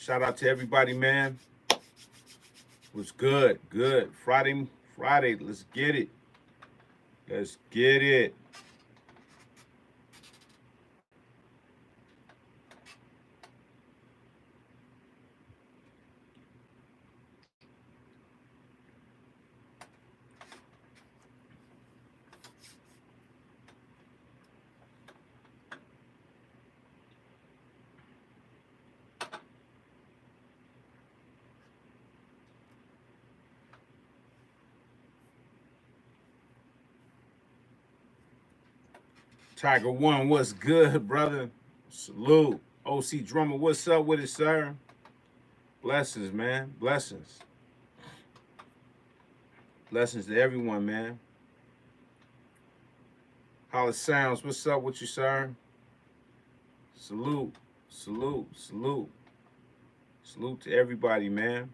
Shout out to everybody, man. Was good, good. Friday. Let's get it. Let's get it. Tiger One, what's good, brother? Salute. OC Drummer, what's up with it, sir? Blessings, man. Blessings. Blessings to everyone, man. Hollis Sounds, what's up with you, sir? Salute. Salute. Salute. Salute to everybody, man.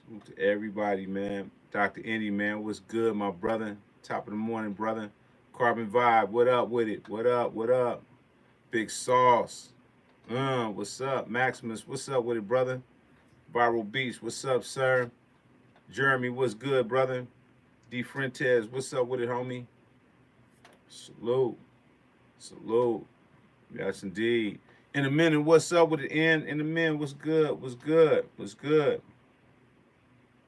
Salute to everybody, man. Dr. Indy, man, what's good, my brother? Top of the morning, brother. Carbon Vibe, what up with it? What up? What up? Big Sauce. What's up? Maximus, what's up with it, brother? Viral Beats, what's up, sir? Jeremy, what's good, brother? D Frentez, what's up with it, homie? Salute. Salute. Yes, indeed. In a minute, what's up with it, in a minute, what's good? What's good? What's good?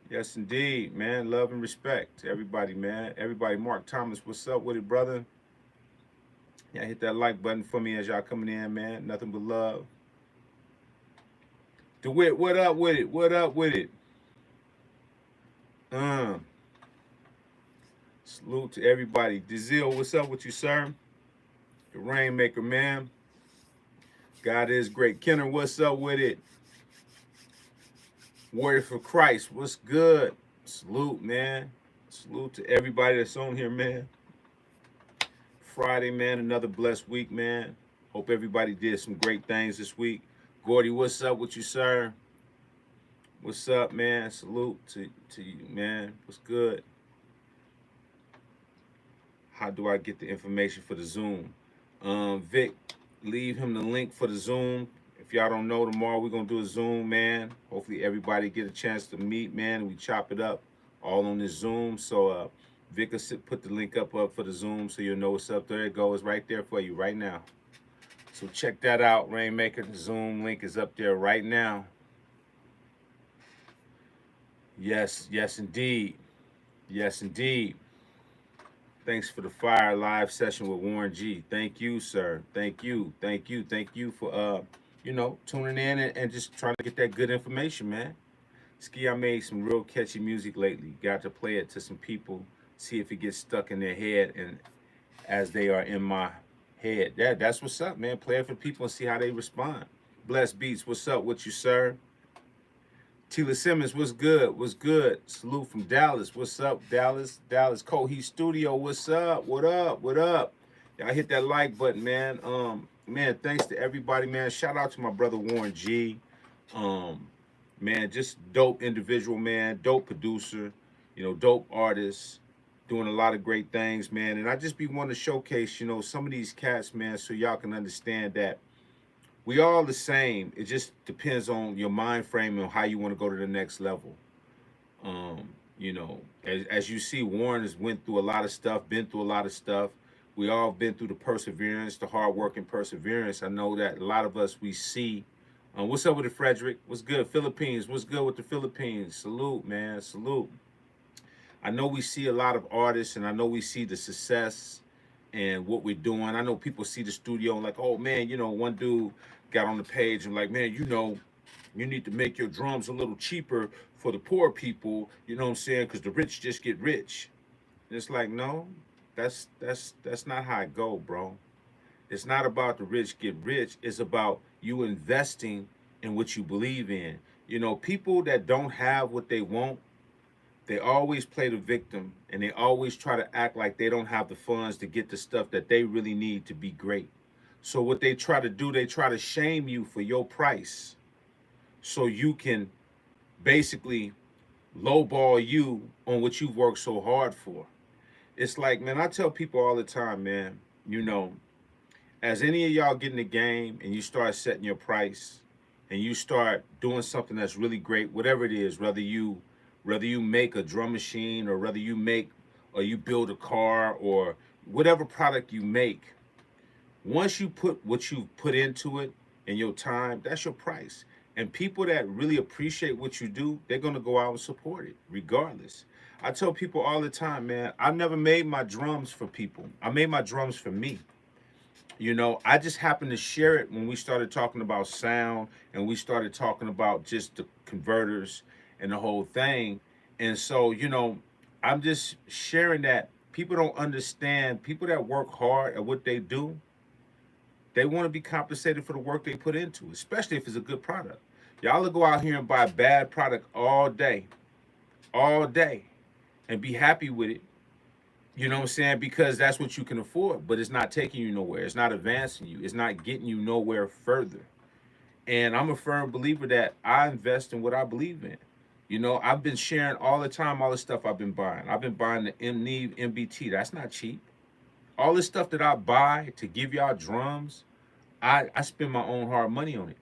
Yes, indeed, man. Love and respect to everybody, man. Everybody, Mark Thomas, what's up with it, brother? Yeah, hit that like button for me as y'all coming in, man. Nothing but love. DeWitt, what up with it? What up with it? Uh, Salute to everybody. Dezil, what's up with you, sir? The Rainmaker, man. God is great. Kenner, what's up with it? Warrior for Christ, what's good? Salute, man. Salute to everybody that's on here, man. Friday, man. Another blessed week, man. Hope everybody did some great things this week. Gordy, what's up with you, sir? What's up, man? Salute to you, man. What's good? How do I get the information for the Zoom? Vic, leave him the link for the Zoom. If y'all don't know, tomorrow we're gonna do a Zoom, man. Hopefully everybody get a chance to meet, man. And we chop it up all on this Zoom. So Vic will put the link up for the Zoom so you'll know what's up. There it goes, right there for you right now. So check that out, Rainmaker. The Zoom link is up there right now. Yes, yes, indeed. Yes, indeed. Thanks for the fire live session with Warren G. Thank you, sir. Thank you. Thank you. Thank you for tuning in and just trying to get that good information, man. Ski, I made some real catchy music lately. Got to play it to some people, see if it gets stuck in their head and as they are in my head. That's what's up, man. Play it for people and see how they respond. Bless Beats, what's up with you, sir? Tila Simmons, what's good? What's good? Salute from Dallas. What's up, Dallas? Dallas Coheed Studio, what's up? What up? What up? Y'all hit that like button, man. Man, thanks to everybody, man. Shout out to my brother Warren G. Man, just dope individual, man. Dope producer, dope artist, doing a lot of great things, man. And I just be wanting to showcase, some of these cats, man, so y'all can understand that we all the same. It just depends on your mind frame and how you want to go to the next level. As you see, Warren has went through a lot of stuff, been through a lot of stuff. We all been through the perseverance, the hard work and perseverance. I know that a lot of us we see. What's up with it, Frederick? What's good, Philippines? What's good with the Philippines? Salute, man. Salute. I know we see a lot of artists, and I know we see the success and what we're doing. I know people see the studio and like, oh man, one dude got on the page and like, man, you need to make your drums a little cheaper for the poor people. You know what I'm saying? Because the rich just get rich. And it's like, no, that's not how it go, bro. It's not about the rich get rich. It's about you investing in what you believe in. People that don't have what they want, they always play the victim and they always try to act like they don't have the funds to get the stuff that they really need to be great. So what they try to do, they try to shame you for your price so you can basically lowball you on what you've worked so hard for. It's like, man, I tell people all the time, man, as any of y'all get in the game and you start setting your price, and you start doing something that's really great, whatever it is, whether you make a drum machine, or whether you make or you build a car, or whatever product you make, once you put what you put into it and your time, that's your price. And people that really appreciate what you do, they're gonna go out and support it regardless. I tell people all the time, man, I never made my drums for people. I made my drums for me. I just happened to share it when we started talking about sound, and we started talking about just the converters and the whole thing. And so, I'm just sharing that people don't understand. People that work hard at what they do, they want to be compensated for the work they put into it, especially if it's a good product. Y'all will go out here and buy a bad product all day, and be happy with it. You know what I'm saying? Because that's what you can afford, but it's not taking you nowhere. It's not advancing you. It's not getting you nowhere further. And I'm a firm believer that I invest in what I believe in. I've been sharing all the time all the stuff I've been buying. I've been buying the Neve MBT. That's not cheap. All this stuff that I buy to give y'all drums, I spend my own hard money on it.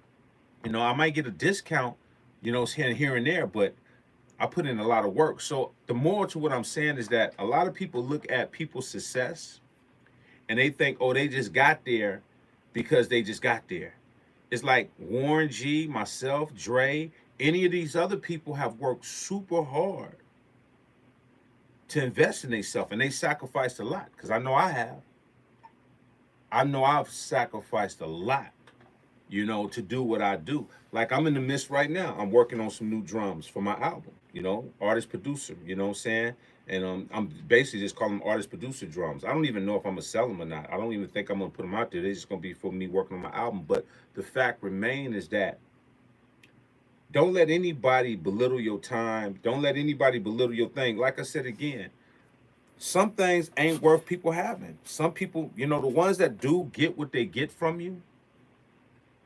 I might get a discount, here and there, but I put in a lot of work. So the moral to what I'm saying is that a lot of people look at people's success and they think, oh, they just got there because they just got there. It's like Warren G, myself, Dre, any of these other people have worked super hard to invest in themselves, and they sacrificed a lot, because I know I have. I know I've sacrificed a lot, to do what I do. Like, I'm in the midst right now. I'm working on some new drums for my album, artist producer, you know what I'm saying? And I'm basically just calling them artist producer drums. I don't even know if I'm gonna sell them or not. I don't even think I'm gonna put them out there. They're just gonna be for me working on my album. But the fact remains is that don't let anybody belittle your time. Don't let anybody belittle your thing. Like I said again, some things ain't worth people having. Some people, the ones that do get what they get from you,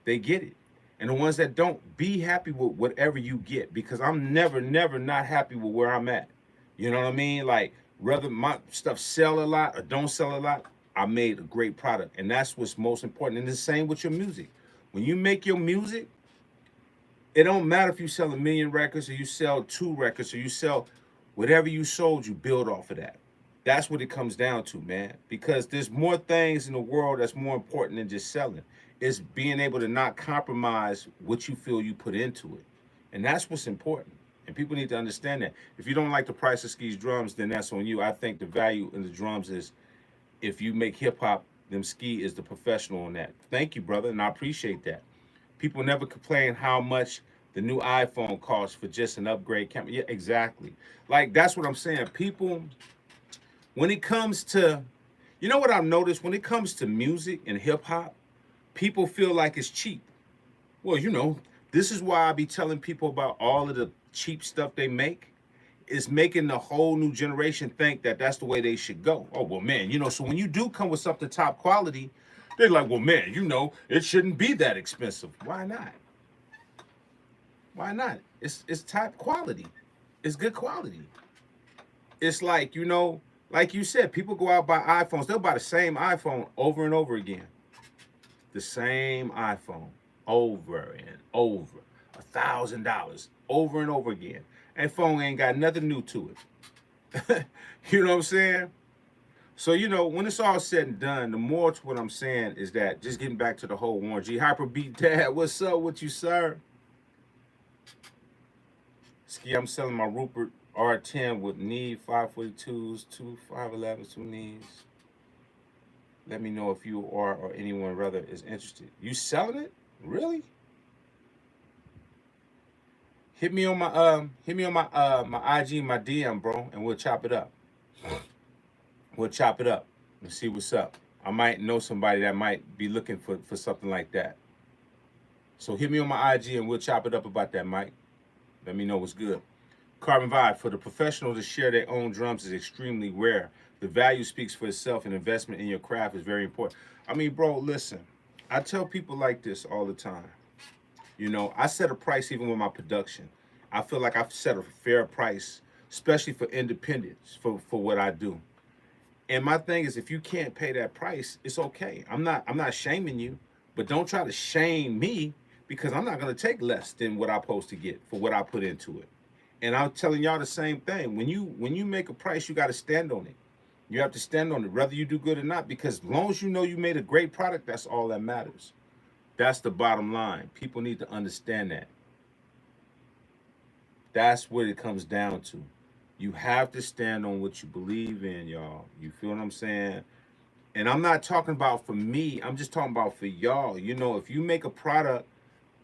they get it. And the ones that don't, be happy with whatever you get, because I'm never, never not happy with where I'm at. You know what I mean? Like, whether my stuff sell a lot or don't sell a lot, I made a great product. And that's what's most important. And the same with your music. When you make your music, it don't matter if you sell 1,000,000 records or you sell 2 records or you sell whatever you sold, you build off of that. That's what it comes down to, man. Because there's more things in the world that's more important than just selling. It's being able to not compromise what you feel you put into it. And that's what's important. And people need to understand that. If you don't like the price of Ski's drums, then that's on you. I think the value in the drums is, if you make hip hop, then Ski is the professional on that. Thank you, brother, and I appreciate that. People never complain how much the new iPhone costs for just an upgrade camera. Yeah, exactly. Like, that's what I'm saying. People, when it comes to, what I've noticed, when it comes to music and hip hop, people feel like it's cheap. Well, this is why I be telling people about all of the cheap stuff they make. Is making the whole new generation think that that's the way they should go. Oh, well, man, so when you do come with something top quality, they're like, well, man, it shouldn't be that expensive. Why not? Why not? It's top quality. It's good quality. It's like, like you said, people go out buy iPhones. They'll buy the same iPhone over and over again. The same iPhone over and over. $1,000 over and over again. And phone ain't got nothing new to it. You know what I'm saying? So, when it's all said and done, the more to what I'm saying is that, just getting back to the whole Warren G. Hyperbeat Dad, what's up with you, sir? Ski, I'm selling my Rupert R10 with Neve 542s, 2 511s, 2 Neves. Let me know if you or anyone rather is interested. You selling it? Really? Hit me on my my IG, my DM, bro, and we'll chop it up. We'll chop it up and see what's up. I might know somebody that might be looking for something like that. So hit me on my IG and we'll chop it up about that, Mike. Let me know what's good. Carbon Vibe, for the professional to share their own drums is extremely rare. The value speaks for itself, and investment in your craft is very important. I mean, bro, listen, I tell people like this all the time. I set a price even with my production. I feel like I've set a fair price, especially for independence, for what I do. And my thing is, if you can't pay that price, it's okay. I'm not shaming you, but don't try to shame me because I'm not going to take less than what I'm supposed to get for what I put into it. And I'm telling y'all the same thing. When you make a price, you got to stand on it. You have to stand on it, whether you do good or not, because as long as you know you made a great product, that's all that matters. That's the bottom line. People need to understand that. That's what it comes down to. You have to stand on what you believe in, y'all. You feel what I'm saying? And I'm not talking about for me. I'm just talking about for y'all. You know, if you make a product,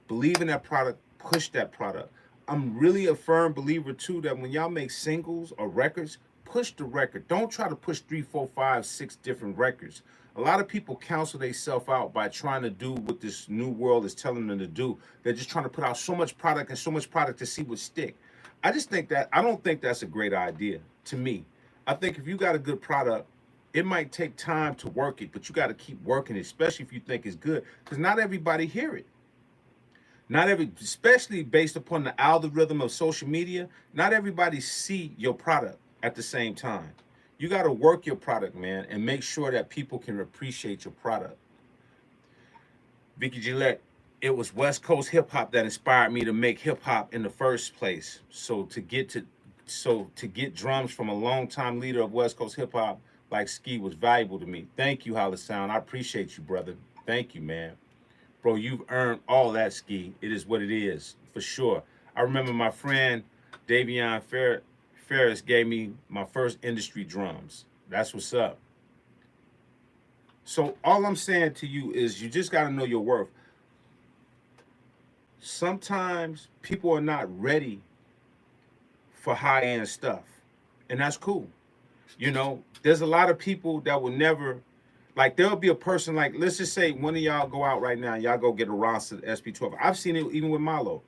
believe in that product, push that product. I'm really a firm believer too that when y'all make singles or records, push the record. Don't try to push 3, 4, 5, 6 different records. A lot of people counsel themselves out by trying to do what this new world is telling them to do. They're just trying to put out so much product and so much product to see what stick. I don't think that's a great idea to me. I think if you got a good product, it might take time to work it, but you got to keep working it, especially if you think it's good, because not everybody hear it. Not every, especially based upon the algorithm of social media, not everybody see your product at the same time. You got to work your product, man, and make sure that people can appreciate your product. Vicky Gillette, it was West Coast hip hop that inspired me to make hip hop in the first place. So to get drums from a longtime leader of West Coast hip hop like Ski was valuable to me. Thank you, Hollis Sound. I appreciate you, brother. Thank you, man. Bro, you've earned all that, Ski. It is what it is, for sure. I remember my friend Davion Ferris gave me my first industry drums. That's what's up. So all I'm saying to you is you just got to know your worth. Sometimes people are not ready for high-end stuff, and that's cool. You know, there's a lot of people that will never, like, there'll be a person, like, let's just say one of y'all go out right now, y'all go get a Ronson SP12. I've seen it even with Milo.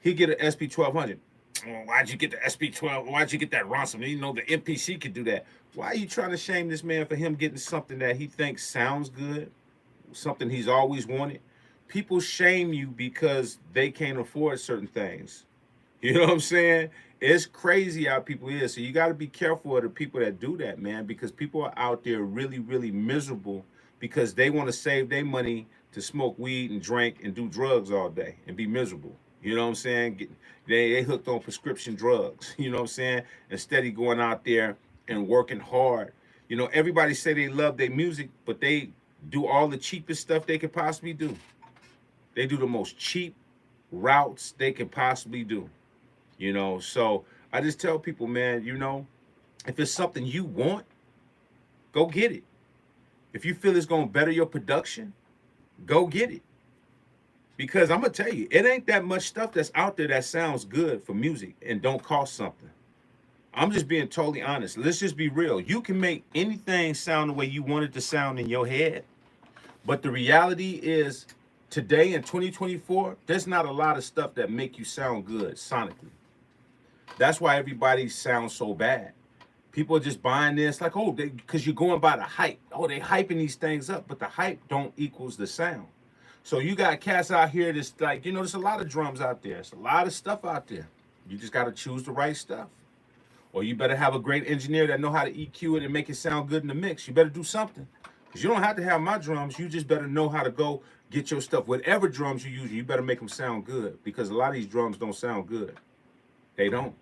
He get an SP1200. Oh, why'd you get the SP12? Why'd you get that Ronson? You know the MPC could do that. Why are you trying to shame this man for him getting something that he thinks sounds good, something he's always wanted? People shame you because they can't afford certain things. You know what I'm saying? It's crazy how people is. So you got to be careful of the people that do that, man, because people are out there really, really miserable because they want to save their money to smoke weed and drink and do drugs all day and be miserable. You know what I'm saying? They hooked on prescription drugs, you know what I'm saying? Instead of going out there and working hard. You know, everybody say they love their music, but they do all the cheapest stuff they could possibly do. They do the most cheap routes they can possibly do. You know, so I just tell people, man, you know, if it's something you want, go get it. If you feel it's going to better your production, go get it. Because I'm going to tell you, it ain't that much stuff that's out there that sounds good for music and don't cost something. I'm just being totally honest. Let's just be real. You can make anything sound the way you want it to sound in your head. But the reality is, today in 2024, there's not a lot of stuff that make you sound good sonically. That's why everybody sounds so bad. People are just buying this like, oh, because you're going by the hype. Oh, they hyping these things up, but the hype don't equals the sound. So you got cats out here that's like, you know, there's a lot of drums out there. There's a lot of stuff out there. You just got to choose the right stuff. Or you better have a great engineer that know how to EQ it and make it sound good in the mix. You better do something. Because you don't have to have my drums. You just better know how to go get your stuff. Whatever drums you use, you better make them sound good. Because a lot of these drums don't sound good. They don't.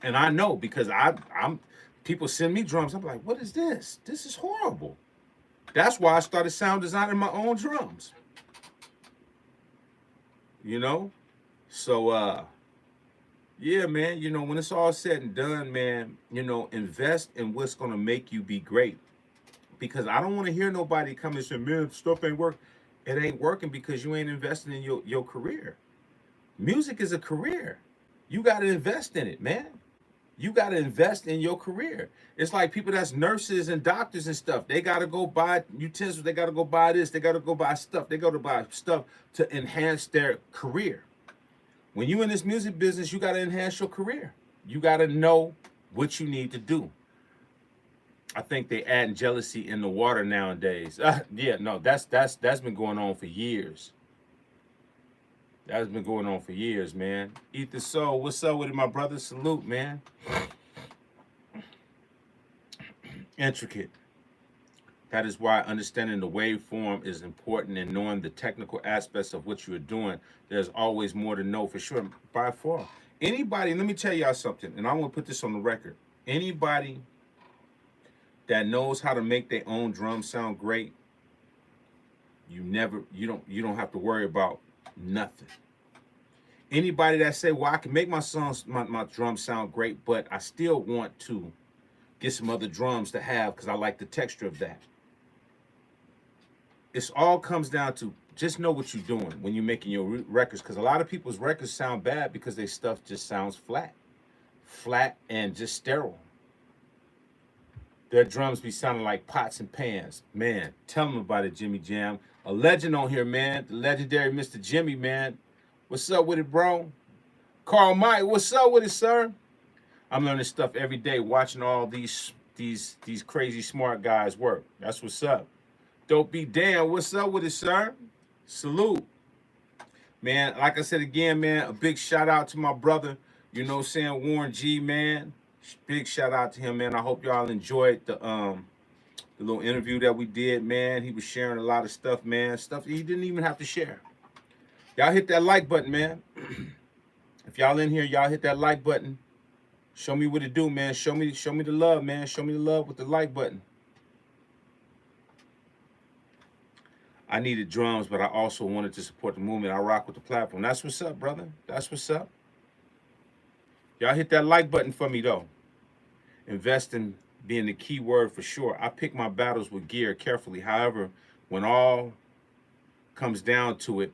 And I know because I'm people send me drums. I'm like, what is this? This is horrible. That's why I started sound designing my own drums. You know? So yeah, man, you know, when it's all said and done, man, you know, invest in what's gonna make you be great. Because I don't want to hear nobody come and say, man, stuff ain't working. It ain't working because you ain't investing in your career. Music is a career. You gotta invest in it, man. You got to invest in your career. It's like people that's nurses and doctors and stuff. They got to go buy utensils. They got to go buy this. They got to go buy stuff. They go to buy stuff to enhance their career. When you in this music business, you got to enhance your career. You got to know what you need to do. I think they adding jealousy in the water nowadays. Yeah, no, that's been going on for years. That's been going on for years, man. Ether Soul, what's up with it, my brother? Salute, man. Intricate. That is why understanding the waveform is important and knowing the technical aspects of what you're doing. There's always more to know for sure. By far, anybody, let me tell y'all something, and I want to put this on the record. Anybody that knows how to make their own drums sound great, you don't have to worry about nothing. Anybody that say, well, I can make my drums sound great, but I still want to get some other drums to have because I like the texture of that. It's all comes down to just know what you're doing when you're making your records, because a lot of people's records sound bad because their stuff just sounds flat and just sterile. Their drums be sounding like pots and pans. Man, tell them about it, Jimmy Jam. A legend on here, man. The legendary Mr. Jimmy, man. What's up with it, bro? Carl Mike, what's up with it, sir? I'm learning stuff every day, watching all these crazy smart guys work. That's what's up. Don't be damn. What's up with it, sir? Salute. Man, like I said again, man, a big shout out to my brother, you know what I'm saying, Warren G, man. Big shout out to him, man. I hope y'all enjoyed the little interview that we did, man. He was sharing a lot of stuff, man. Stuff he didn't even have to share. Y'all hit that like button, man. If y'all in here, y'all hit that like button. Show me what to do, man. Show me the love, man. Show me the love with the like button. I needed drums, but I also wanted to support the movement. I rock with the platform. That's what's up, brother. That's what's up. Y'all hit that like button for me, though. Investing being the key word for sure. I pick my battles with gear carefully. However, when all comes down to it,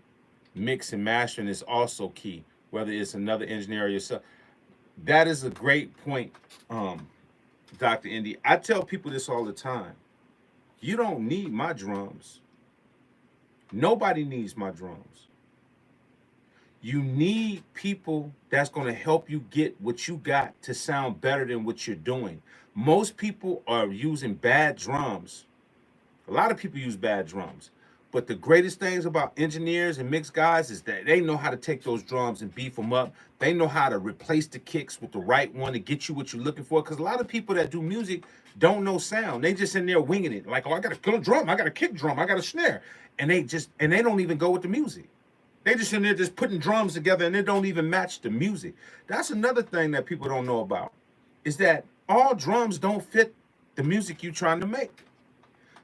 mix and mastering is also key, whether it's another engineer or yourself. That is a great point, Dr. Indy. I tell people this all the time. You don't need my drums. Nobody needs my drums. You need people that's going to help you get what you got to sound better than what you're doing. Most people are using bad drums. A lot of people use bad drums. But the greatest things about engineers and mix guys is that they know how to take those drums and beef them up. They know how to replace the kicks with the right one to get you what you're looking for. Because a lot of people that do music don't know sound. They just in there winging it. Like, oh, I got a drum, I got a kick drum, I got a snare. And they don't even go with the music. They just in there just putting drums together and they don't even match the music. That's another thing that people don't know about, is that all drums don't fit the music you're trying to make.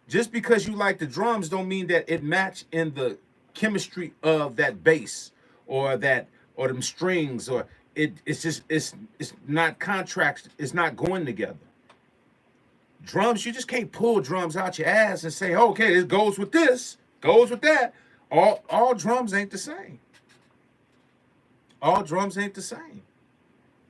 Just because you like the drums don't mean that it match in the chemistry of that bass or them strings, or it's not contracts, it's not going together. Drums, you just can't pull drums out your ass and say, okay, it goes with this, goes with that. All drums ain't the same. All drums ain't the same.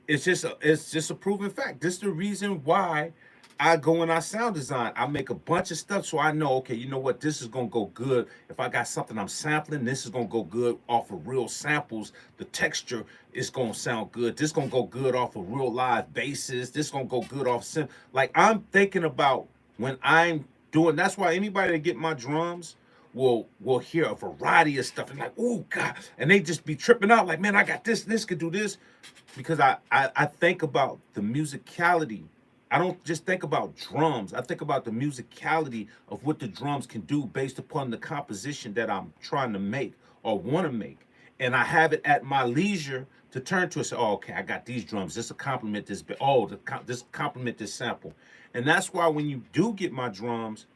It's just a proven fact. This is the reason why I go and I sound design. I make a bunch of stuff so I know, okay, you know what, this is gonna go good. If I got something I'm sampling, this is gonna go good off of real samples. The texture is gonna sound good. This gonna go good off of real live basses. This gonna go good off like I'm thinking about when I'm doing. That's why anybody that get my drums will hear a variety of stuff and like, oh God, and they just be tripping out like, man, I got this could do this, because I think about the musicality. I don't just think about drums. I think about the musicality of what the drums can do based upon the composition that I'm trying to make or want to make. And I have it at my leisure to turn to and say, oh, okay, I got these drums. This will complement this. This complement this sample. And that's why when you do get my drums,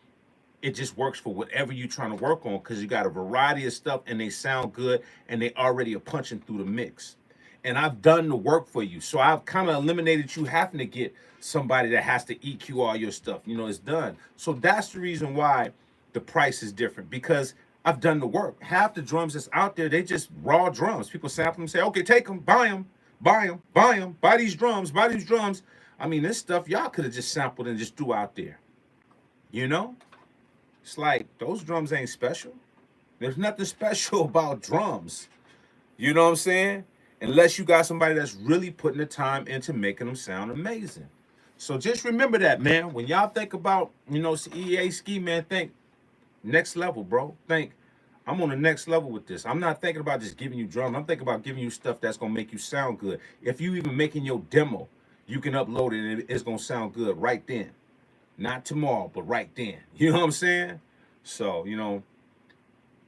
it just works for whatever you're trying to work on, because you got a variety of stuff and they sound good and they already are punching through the mix. And I've done the work for you. So I've kind of eliminated you having to get somebody that has to EQ all your stuff. You know, it's done. So that's the reason why the price is different, because I've done the work. Half the drums that's out there, they just raw drums. People sample them, say, okay, take them, buy them, buy them, buy them, buy these drums, buy these drums. I mean, this stuff y'all could have just sampled and just threw out there. You know? It's like, those drums ain't special. There's nothing special about drums. You know what I'm saying? Unless you got somebody that's really putting the time into making them sound amazing. So just remember that, man. When y'all think about, you know, EA ski, man, think next level, bro. Think, I'm on the next level with this. I'm not thinking about just giving you drums. I'm thinking about giving you stuff that's going to make you sound good. If you even making your demo, you can upload it and it's going to sound good right then. Not tomorrow, but right then. You know what I'm saying? So,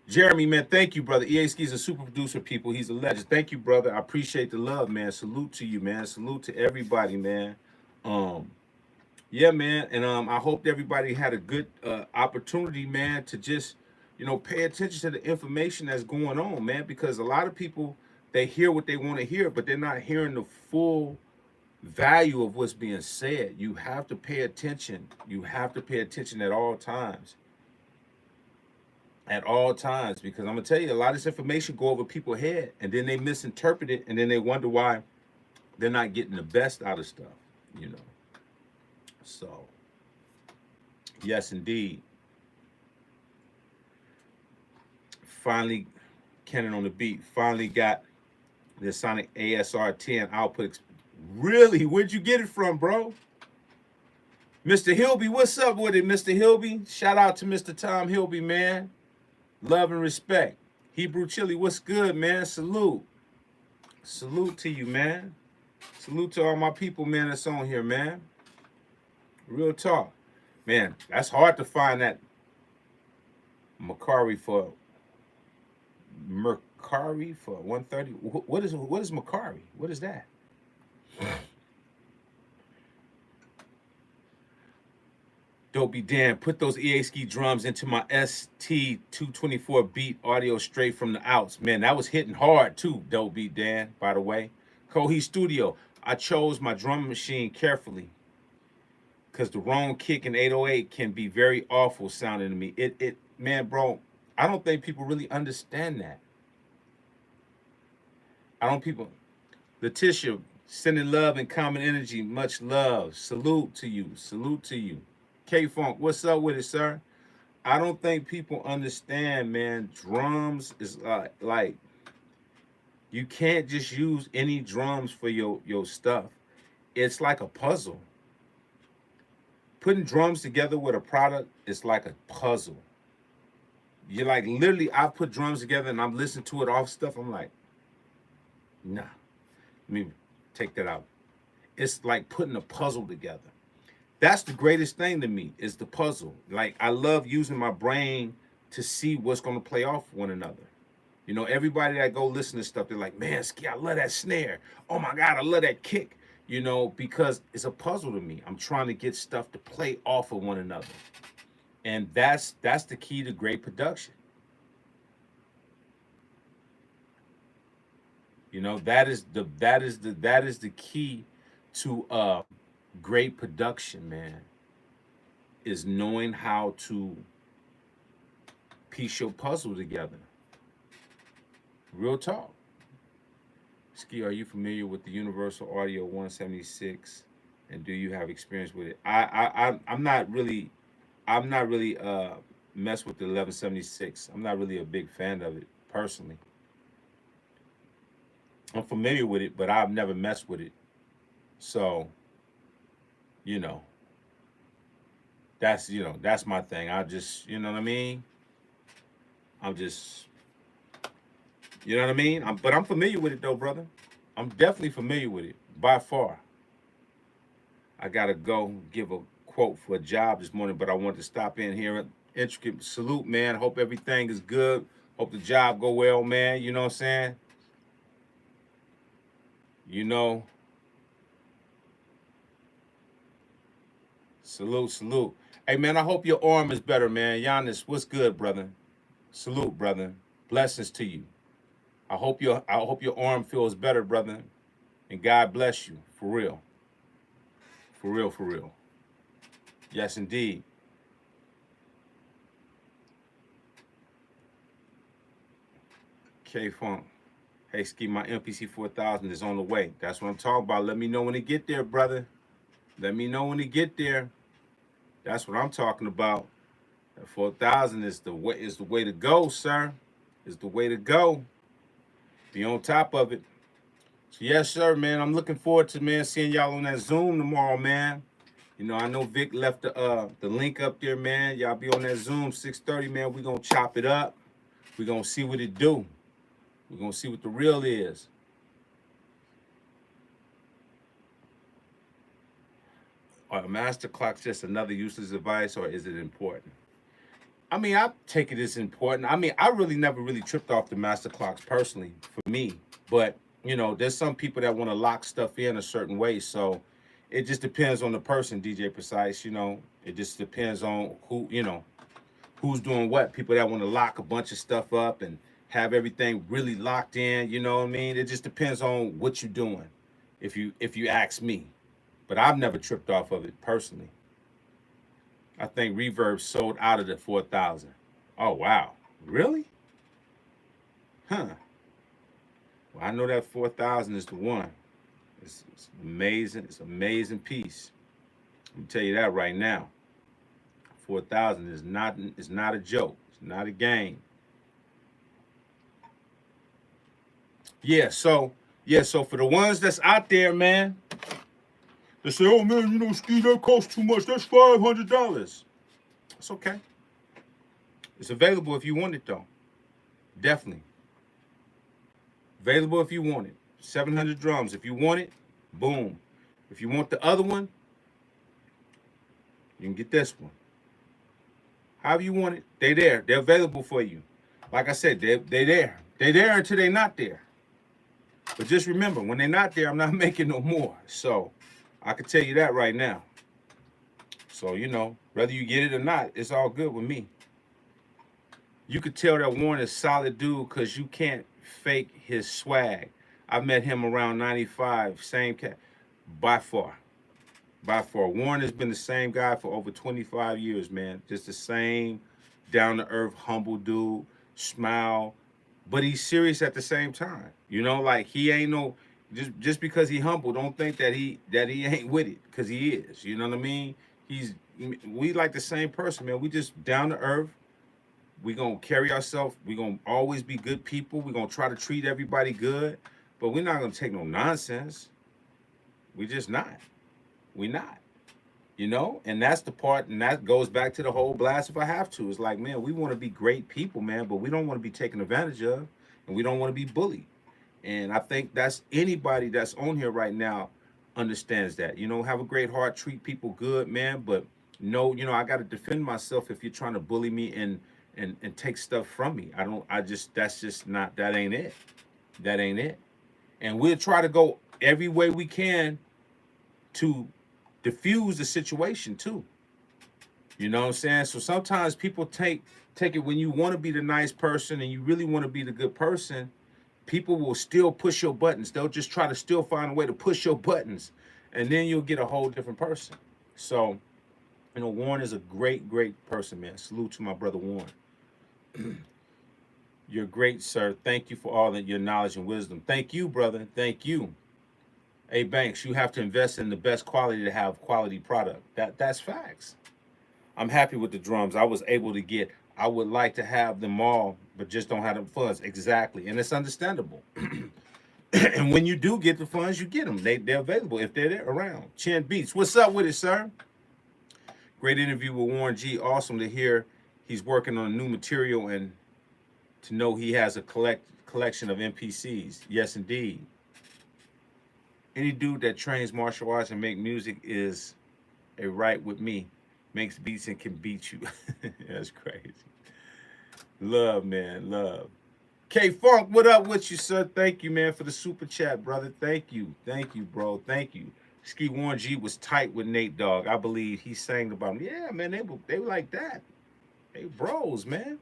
Jeremy, man, thank you, brother. EA Ski's a super producer, people. He's a legend. Thank you, brother. I appreciate the love, man. Salute to you, man. Salute to everybody, man. Um, yeah, man. And I hope everybody had a good opportunity, man, to just, pay attention to the information that's going on, man, because a lot of people, they hear what they want to hear, but they're not hearing the full value of what's being said. You have to pay attention. You have to pay attention at all times. At all times, because I'm gonna tell you, a lot of this information go over people's head, and then they misinterpret it, and then they wonder why they're not getting the best out of stuff. You know. So, yes, indeed. Finally, Canon on the beat. Finally got the Sonic ASR 10 output. Really? Where'd you get it from, bro? Mr. Hilby, what's up with it, Mr. Hilby? Shout out to Mr. Tom Hilby, man. Love and respect. Hebrew Chili, what's good, man? Salute. Salute to you, man. Salute to all my people, man, that's on here, man. Real talk. Man, that's hard to find that Mercari for 130. What is Mercari? What is that? Dopey Dan, put those EA Ski drums into my ST224 beat audio straight from the outs. Man, that was hitting hard too, Dopey Dan, by the way. Kohi Studio, I chose my drum machine carefully because the wrong kick in 808 can be very awful sounding to me. Man, bro, I don't think people really understand that. I don't people. Letitia, sending love and common energy. Much love. Salute to you. Salute to you. K-Funk, what's up with it, sir? I don't think people understand, man. Drums is like you can't just use any drums for your stuff. It's like a puzzle. Putting drums together with a product is like a puzzle. You're like literally, I put drums together and I'm listening to it off stuff. I'm like, nah, let me take that out. It's like putting a puzzle together. That's the greatest thing to me is the puzzle. Like I love using my brain to see what's going to play off one another. Everybody that go listen to stuff, they're like, man, Ski, I love that snare. Oh my God, I love that kick. Because it's a puzzle to me. I'm trying to get stuff to play off of one another. And that's the key to great production. That is the key to great production, man, is knowing how to piece your puzzle together. Real talk. Ski, are you familiar with the Universal Audio 176, and do you have experience with it? I'm not really mess with the 1176. I'm not really a big fan of it personally. I'm familiar with it, but I've never messed with it. So, you know, that's my thing. I just, you know what I mean? I'm just, you know what I mean? But I'm familiar with it though, brother. I'm definitely familiar with it by far. I gotta go give a quote for a job this morning, but I wanted to stop in here. Intricate salute, man. Hope everything is good. Hope the job go well, man. You know what I'm saying? You know, salute, salute. Hey, man, I hope your arm is better, man. Giannis, what's good, brother? Salute, brother. Blessings to you. I hope your arm feels better, brother. And God bless you. For real. For real, for real. Yes, indeed. K-Funk. Hey, Ski, my MPC 4000 is on the way. That's what I'm talking about. Let me know when it get there, brother. Let me know when it get there. That's what I'm talking about. That 4000 is the way to go, sir. Is the way to go. Be on top of it. So yes, sir, man. I'm looking forward to seeing y'all on that Zoom tomorrow, man. I know Vic left the link up there, man. Y'all be on that Zoom 6:30, man. We gonna chop it up. We gonna see what it do. We gonna see what the real is. Are master clocks just another useless device, or is it important? I mean, I take it as important. I mean, I really never really tripped off the master clocks personally for me, but there's some people that want to lock stuff in a certain way. So it just depends on the person, DJ Precise. It just depends on who's doing what. People that want to lock a bunch of stuff up and have everything really locked in. You know what I mean? It just depends on what you're doing. If you ask me, but I've never tripped off of it personally. I think Reverb sold out of the 4,000. Oh wow, really? Huh. Well, I know that 4,000 is the one. It's amazing. It's an amazing piece. Let me tell you that right now. 4,000 is not a joke. It's not a game. Yeah. So for the ones that's out there, man, they say, "Oh man, Ski, that costs too much. That's $500." It's okay. It's available if you want it though. Definitely available if you want it. 700 drums. If you want it, boom. If you want the other one, you can get this one. However you want it, they there. They're available for you. Like I said, they there. They there until they not there. But just remember, when they're not there, I'm not making no more. So I can tell you that right now. So whether you get it or not, it's all good with me. You could tell that Warren is a solid dude because you can't fake his swag. I met him around 95, same cat, by far. By far. Warren has been the same guy for over 25 years, man. Just the same down-to-earth, humble dude, smile, but he's serious at the same time. Like he ain't no, just because he humble, don't think that he ain't with it, because he is. You know what I mean? We like the same person, man. We just down-to-earth. We gonna carry ourselves. We gonna always be good people. We gonna try to treat everybody good, but we're not gonna take no nonsense. We just not. We not. And that's the part, and that goes back to the whole blast if I have to. It's like, man, we want to be great people, man, but we don't want to be taken advantage of, and we don't want to be bullied. And I think that's anybody that's on here right now understands that. Have a great heart, treat people good, man, but no, I got to defend myself if you're trying to bully me and take stuff from me. That's just not, that ain't it. That ain't it. And we'll try to go every way we can to diffuse the situation too. You know what I'm saying? So sometimes people take it when you want to be the nice person and you really want to be the good person, people will still push your buttons. They'll just try to still find a way to push your buttons, and then you'll get a whole different person. So, Warren is a great, great person, man. Salute to my brother Warren. You're great, sir. Thank you for all that your knowledge and wisdom. Thank you, brother. Thank you. Hey, Banks, you have to invest in the best quality to have quality product. That's facts. I'm happy with the drums. I was able to get. I would like to have them all, but just don't have the funds. Exactly, and it's understandable. And when you do get the funds, you get them. They're available if they're there around. Chin Beats, what's up with it, sir? Great interview with Warren G. Awesome to hear he's working on new material and to know he has a collection of NPCs. Yes, indeed. Any dude that trains martial arts and make music is a right with me. Makes beats and can beat you. That's crazy. Love, man, love. K Funk, what up with you, sir? Thank you, man, for the super chat, brother. Thank you, bro. Thank you. Ski Warren G was tight with Nate Dogg. I believe he sang about him. Yeah, man, they were like that. They bros, man.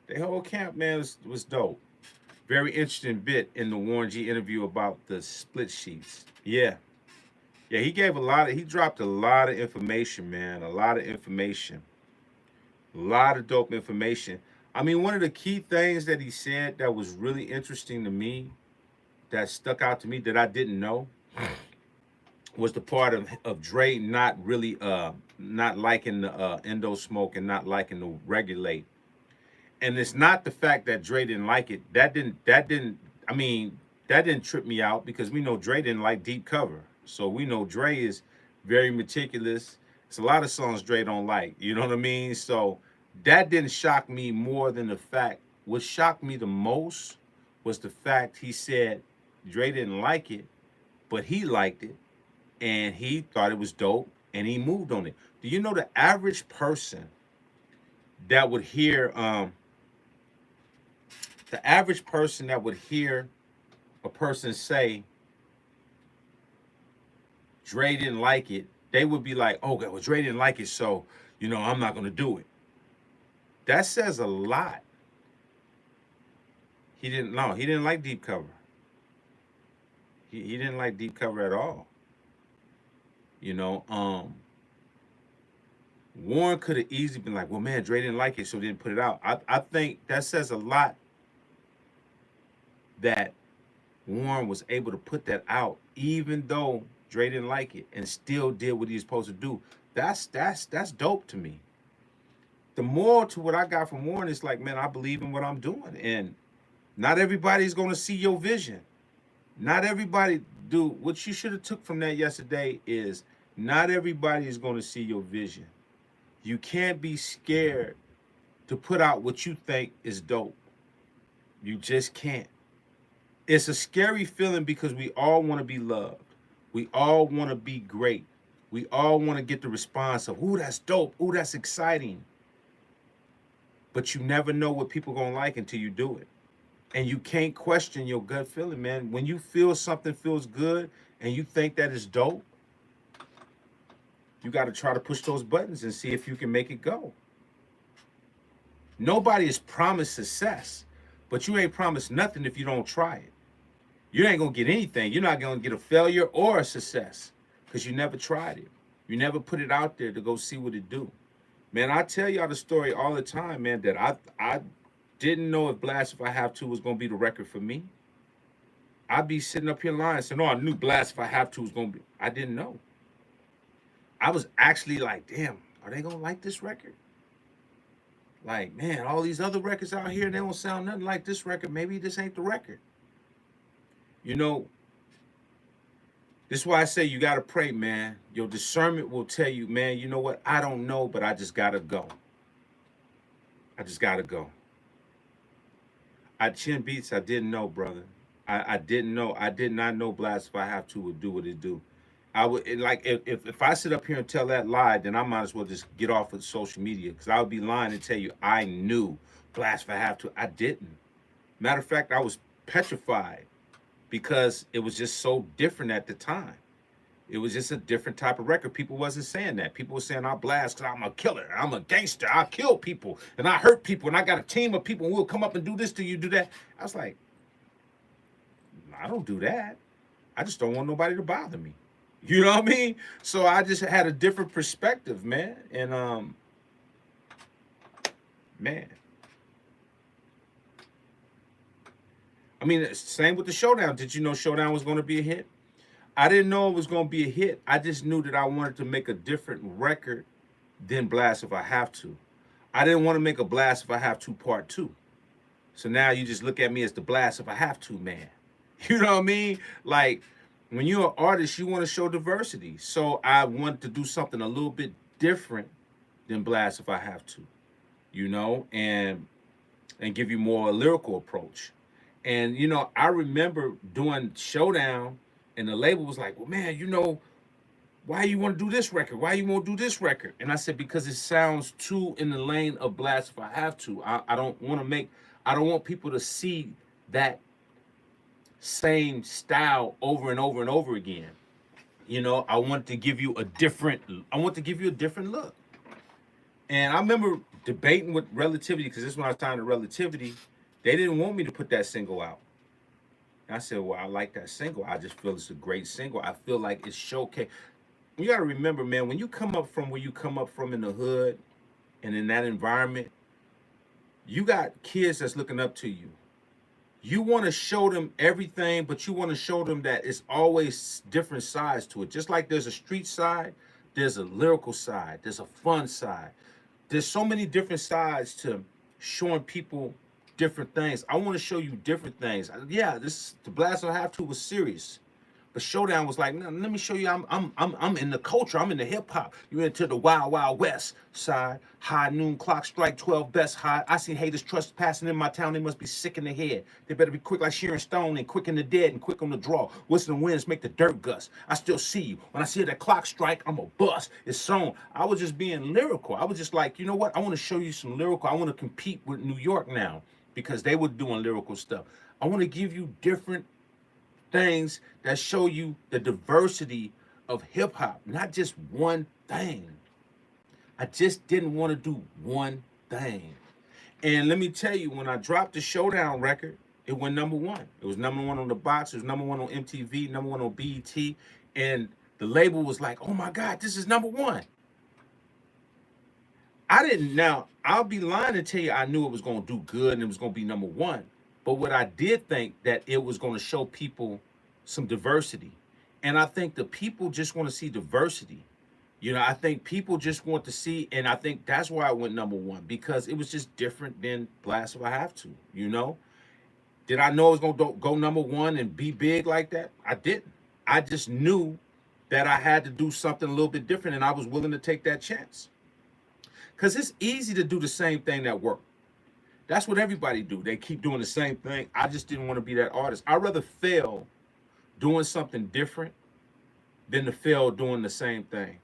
The whole camp, man, was dope. Very interesting bit in the Warren G interview about the split sheets. Yeah. Yeah, he dropped a lot of information, man. A lot of information. A lot of dope information. I mean, one of the key things that he said that was really interesting to me, that stuck out to me that I didn't know, was the part of Dre not really not liking the endo smoke and not liking the regulate. And it's not the fact that Dre didn't like it. That didn't trip me out, because we know Dre didn't like deep cover. So we know Dre is very meticulous. It's a lot of songs Dre don't like. You know what I mean? So that didn't shock me more than the fact. What shocked me the most was the fact he said Dre didn't like it, but he liked it, and he thought it was dope, and he moved on it. Do you know the average person that would hear a person say Dre didn't like it, they would be like, "Oh, well, Dre didn't like it, so I'm not gonna do it." That says a lot. He didn't. No, he didn't like deep cover. He didn't like deep cover at all. You know, Warren could have easily been like, "Well, man, Dre didn't like it, so didn't put it out." I think that says a lot that Warren was able to put that out, even though Dre didn't like it, and still did what he was supposed to do. That's dope to me. The moral to what I got from Warren is like, man, I believe in what I'm doing, and not everybody's gonna see your vision. Not everybody do what you should have took from that yesterday is not everybody is going to see your vision. You can't be scared to put out what you think is dope. You just can't. It's a scary feeling because we all want to be loved. We all want to be great. We all want to get the response of, "Ooh, that's dope. Ooh, that's exciting." But you never know what people are going to like until you do it. And you can't question your gut feeling, man. When you feel something feels good and you think that is dope, you got to try to push those buttons and see if you can make it go. Nobody is promised success, but you ain't promised nothing if you don't try it. You ain't going to get anything. You're not going to get a failure or a success because you never tried it. You never put it out there to go see what it do. Man, I tell y'all the story all the time, man, that I didn't know if Blast If I Have To was going to be the record for me. I'd be sitting up here lying saying, "No, I knew Blast If I Have To was going to be." I didn't know. I was actually like, damn, are they going to like this record? Like, man, all these other records out here, they don't sound nothing like this record. Maybe this ain't the record. You know, this is why I say you got to pray, man. Your discernment will tell you, man, you know what? I don't know, but I just got to go. I just got to go. Chin Beats, I didn't know, brother. I didn't know. I did not know Blast If I Have To would do what it do. I would like if I sit up here and tell that lie, then I might as well just get off of social media because I would be lying and tell you I knew Blast If I Have To. I didn't. Matter of fact, I was petrified because it was just so different at the time. It was just a different type of record. People wasn't saying that. People were saying I blast because I'm a killer. I'm a gangster. I kill people and I hurt people and I got a team of people and we'll come up and do this to you, do that. I was like, I don't do that. I just don't want nobody to bother me. You know what I mean? So I just had a different perspective, man. And man. I mean, same with the Showdown. Did you know Showdown was going to be a hit? I didn't know it was going to be a hit. I just knew that I wanted to make a different record than Blast If I Have To. I didn't want to make a Blast If I Have To Part 2. So now you just look at me as the Blast If I Have To man. You know what I mean? Like, when you're an artist, you want to show diversity. So I want to do something a little bit different than Blast If I Have To, you know, and give you more a lyrical approach. And, you know, I remember doing Showdown, and the label was like, "Well, man, you know, why you want to do this record? Why you want to do this record?" And I said, because it sounds too in the lane of Blast If I Have To. I don't want people to see that same style over and over and over again. You know, I want to give you a different look. And I remember debating with Relativity, because this is when I was signed to Relativity. They didn't want me to put that single out. And I said, well, I like that single. I just feel it's a great single. I feel like it's showcase. You got to remember, man, when you come up from where you come up from in the hood and in that environment, you got kids that's looking up to you. You want to show them everything, but you want to show them that it's always different sides to it. Just like there's a street side, there's a lyrical side, there's a fun side. There's so many different sides to showing people different things. I want to show you different things. Yeah, the Blast I Have To was serious, But Showdown was like, no, let me show you, I'm in the culture, I'm in the hip hop. You're into the wild, wild west side. High noon clock strike 12 best high. I see haters trespassing in my town. They must be sick in the head. They better be quick like Sharon Stone and quick in the dead and quick on the draw. Whistling winds make the dirt gust. I still see you. When I see that clock strike, I'm a bust. It's sewn. I was just being lyrical. I was just like, you know what? I want to show you some lyrical. I want to compete with New York now because they were doing lyrical stuff. I want to give you different things that show you the diversity of hip hop, not just one thing. I just didn't want to do one thing. And let me tell you, when I dropped the Showdown record, it went #1. It was #1 on the box, it was #1 on MTV, #1 on BET, and the label was like, oh my God, this is #1. I didn't, now, I'll be lying to tell you I knew it was going to do good and it was going to be #1. But what I did think that it was going to show people some diversity. And I think the people just want to see diversity. You know, I think people just want to see, and I think that's why I went #1, because it was just different than Blast If I Have To, you know? Did I know it was going to go #1 and be big like that? I didn't. I just knew that I had to do something a little bit different, and I was willing to take that chance. Because it's easy to do the same thing that worked. That's what everybody do. They keep doing the same thing. I just didn't want to be that artist. I'd rather fail doing something different than to fail doing the same thing.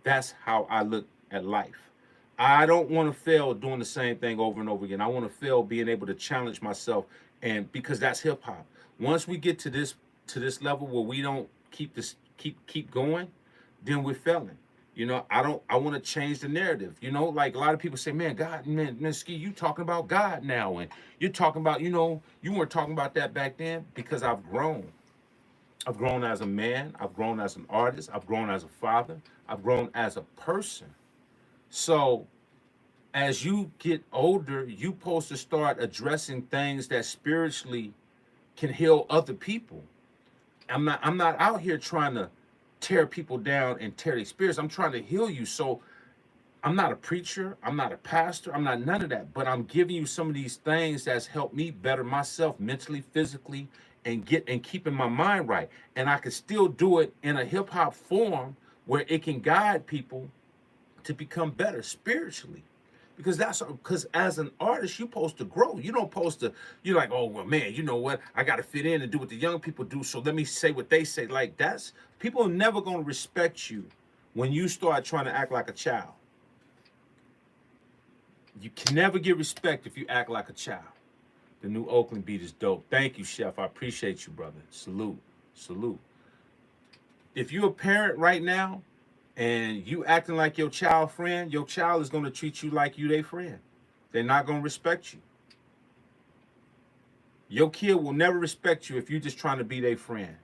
That's how I look at life. I don't want to fail doing the same thing over and over again. I want to fail being able to challenge myself, and because that's hip hop. Once we get to this level where we don't keep going, then we're failing. You know, I want to change the narrative. You know, like a lot of people say, man, God, man, Ski, you talking about God now. And you're talking about, you know, you weren't talking about that back then, because I've grown. I've grown as a man. I've grown as an artist. I've grown as a father. I've grown as a person. So as you get older, you're supposed to start addressing things that spiritually can heal other people. I'm not out here trying to tear people down and tear their spirits. I'm trying to heal you. So I'm not a preacher. I'm not a pastor. I'm not none of that. But I'm giving you some of these things that's helped me better myself mentally, physically, and keeping my mind right. And I can still do it in a hip hop form where it can guide people to become better spiritually. Because as an artist, you're supposed to grow. You don't supposed to, you're like, oh, well, man, you know what? I got to fit in and do what the young people do. So let me say what they say. Like, people are never going to respect you when you start trying to act like a child. You can never get respect if you act like a child. The new Oakland beat is dope. Thank you, Chef. I appreciate you, brother. Salute. Salute. If you're a parent right now, and you acting like your child friend, your child is going to treat you like you their friend. They're not going to respect you. Your kid will never respect you if you're just trying to be their friend.